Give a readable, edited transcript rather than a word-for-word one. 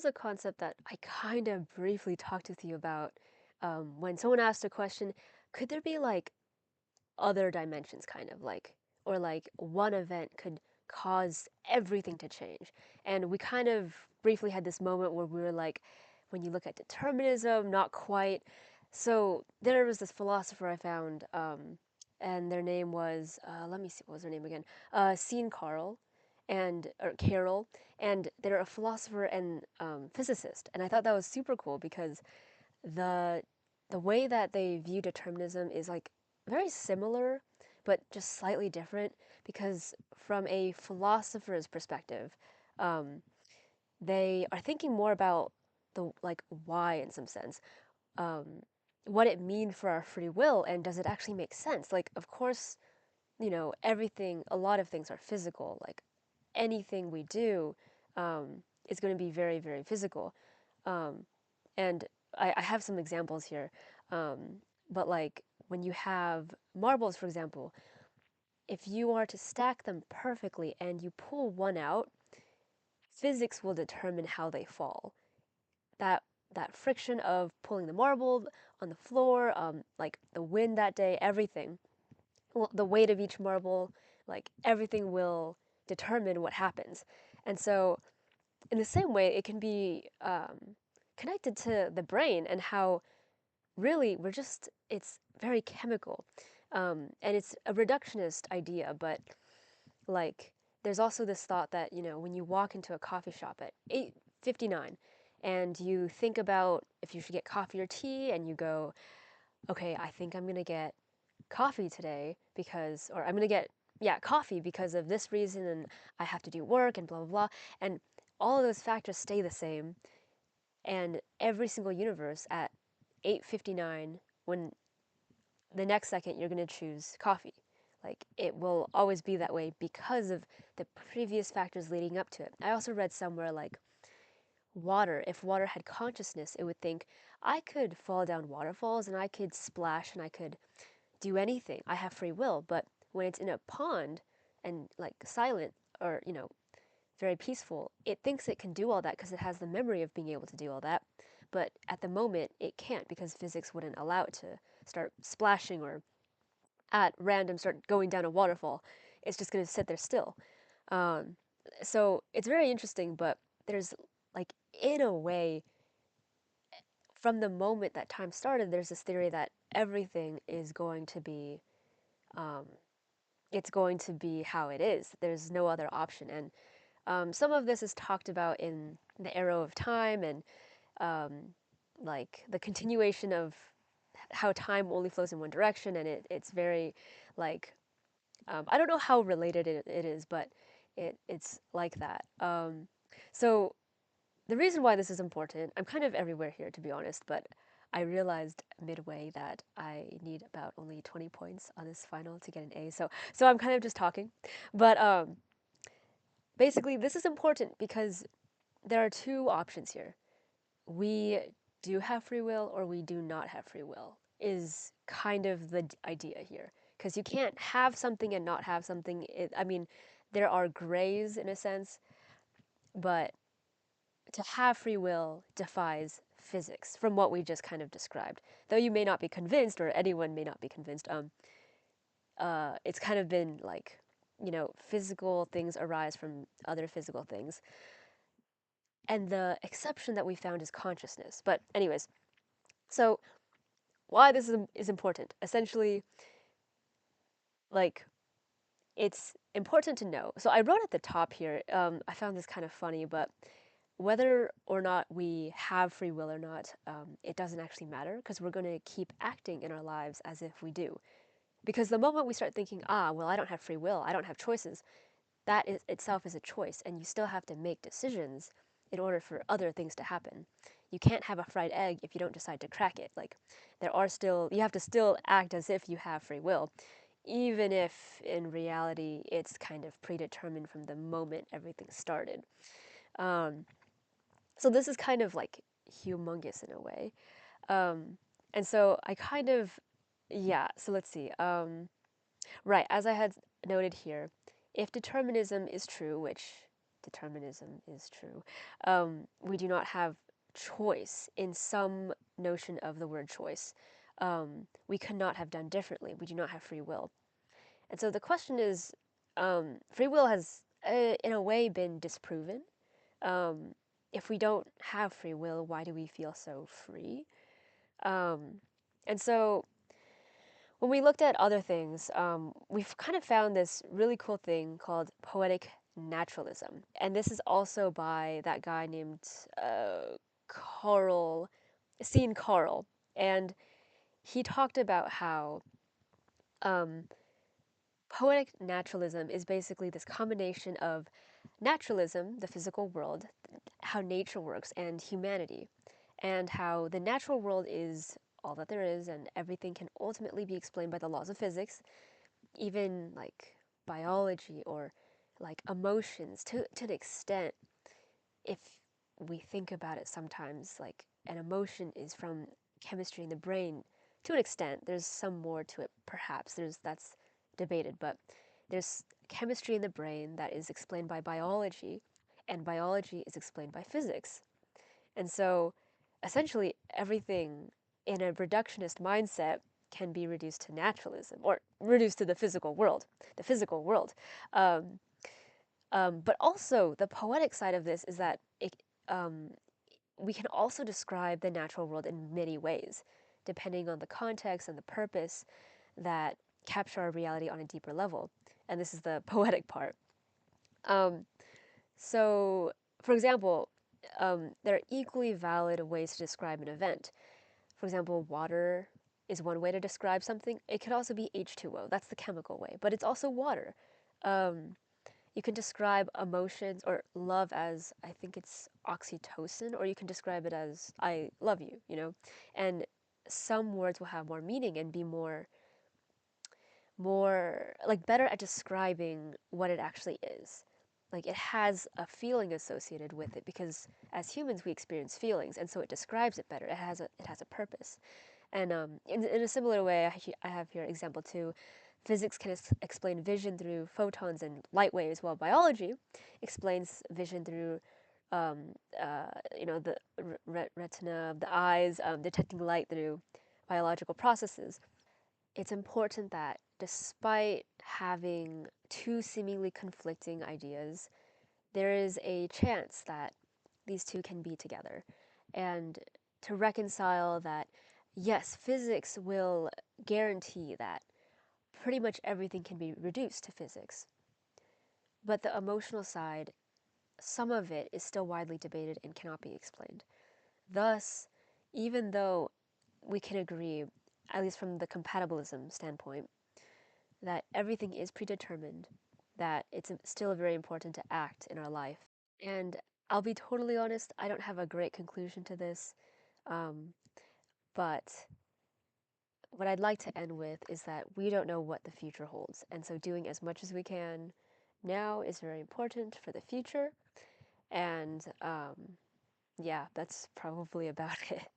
is a concept that I kind of briefly talked with you about when someone asked a question, could there be like other dimensions, kind of like, or like one event could cause everything to change? And we kind of briefly had this moment where we were like, when you look at determinism, not quite. So there was this philosopher I found, and their name was, let me see, what was their name again? Sean Carl, and or Carroll, and they're a philosopher and physicist. And I thought that was super cool because the the way that they view determinism is like very similar, but just slightly different. Because from a philosopher's perspective, um, they are thinking more about the like why in some sense, um, what it means for our free will, and does it actually make sense? Like, of course, everything, a lot of things are physical. Like anything we do is going to be very, very physical. Um, and I have some examples here. But like when you have marbles, for example, if you are to stack them perfectly and you pull one out, physics will determine how they fall. That that friction of pulling the marble on the floor, like the wind that day, everything, well, the weight of each marble, like everything will determine what happens. And so, in the same way, it can be connected to the brain and how really it's very chemical. And it's a reductionist idea, but like, there's also this thought that, when you walk into a coffee shop at 8:59 and you think about if you should get coffee or tea, and you go, okay, I think I'm going to get coffee today because, or I'm going to get, yeah, coffee because of this reason, and I have to do work and blah, blah, blah. And all of those factors stay the same. And every single universe at 8:59, when the next second you're going to choose coffee. Like it will always be that way because of the previous factors leading up to it. I also read somewhere like water, if water had consciousness, it would think, I could fall down waterfalls and I could splash and I could do anything. I have free will. But when it's in a pond and like silent, or, very peaceful, it thinks it can do all that because it has the memory of being able to do all that. But at the moment, it can't because physics wouldn't allow it to start splashing or at random start going down a waterfall. It's just going to sit there still. Um, so it's very interesting, but there's like, in a way, from the moment that time started, there's this theory that everything is going to be, um, it's going to be how it is. There's no other option. And some of this is talked about in the arrow of time, and um, like the continuation of how time only flows in one direction, and it's very like, I don't know how related it is, but it's like that. So the reason why this is important, I'm kind of everywhere here to be honest, but I realized midway that I need about only 20 points on this final to get an A. So I'm kind of just talking, but basically this is important because there are two options here. We do have free will or we do not have free will is kind of the idea here, because you can't have something and not have something. I mean, there are grays in a sense, but to have free will defies physics from what we just kind of described. Though you may not be convinced, or anyone may not be convinced, it's kind of been like, physical things arise from other physical things. And the exception that we found is consciousness. But, anyways, so why this is important. Essentially, like, it's important to know. So I wrote at the top here, I found this kind of funny, but whether or not we have free will or not, it doesn't actually matter because we're going to keep acting in our lives as if we do. Because the moment we start thinking, well, I don't have free will, I don't have choices, that is, itself is a choice, and you still have to make decisions in order for other things to happen. You can't have a fried egg if you don't decide to crack it. Like, you have to still act as if you have free will, even if in reality it's kind of predetermined from the moment everything started. Um, so this is kind of like humongous in a way. And so I kind of, yeah, so let's see. Right, as I had noted here, if determinism is true, which determinism is true. We do not have choice in some notion of the word choice. We could not have done differently. We do not have free will. And so the question is, free will has, in a way, been disproven. Um, if we don't have free will, why do we feel so free? Um, and so when we looked at other things, we've kind of found this really cool thing called poetic naturalism. And this is also by that guy named Carl, Sean Carl. And he talked about how um, poetic naturalism is basically this combination of naturalism, the physical world, how nature works, and humanity, and how the natural world is all that there is, and everything can ultimately be explained by the laws of physics, even like biology or like emotions to an extent. If we think about it sometimes, like an emotion is from chemistry in the brain to an extent. There's some more to it, perhaps. That's debated, but there's chemistry in the brain that is explained by biology, and biology is explained by physics. And so essentially everything in a reductionist mindset can be reduced to naturalism or reduced to the physical world, the physical world. Um, but also the poetic side of this is that um, we can also describe the natural world in many ways, depending on the context and the purpose that capture our reality on a deeper level. And this is the poetic part. Um, so, for example, there are equally valid ways to describe an event. For example, water is one way to describe something. It could also be H2O. That's the chemical way, but it's also water. Um, you can describe emotions or love as, I think it's oxytocin, or you can describe it as I love you, you know? And some words will have more meaning and be more like better at describing what it actually is. Like it has a feeling associated with it because as humans we experience feelings, and so it describes it better. It has a purpose. And in a similar way, I have here example two. Physics can explain vision through photons and light waves, while biology explains vision through, um, the retina of the eyes, detecting light through biological processes. It's important that despite having two seemingly conflicting ideas, there is a chance that these two can be together. And to reconcile that, yes, physics will guarantee that pretty much everything can be reduced to physics. But the emotional side, some of it is still widely debated and cannot be explained. Thus, even though we can agree, at least from the compatibilism standpoint, that everything is predetermined, that it's still very important to act in our life. And I'll be totally honest, I don't have a great conclusion to this, um, but what I'd like to end with is that we don't know what the future holds. And so doing as much as we can now is very important for the future. And yeah, that's probably about it.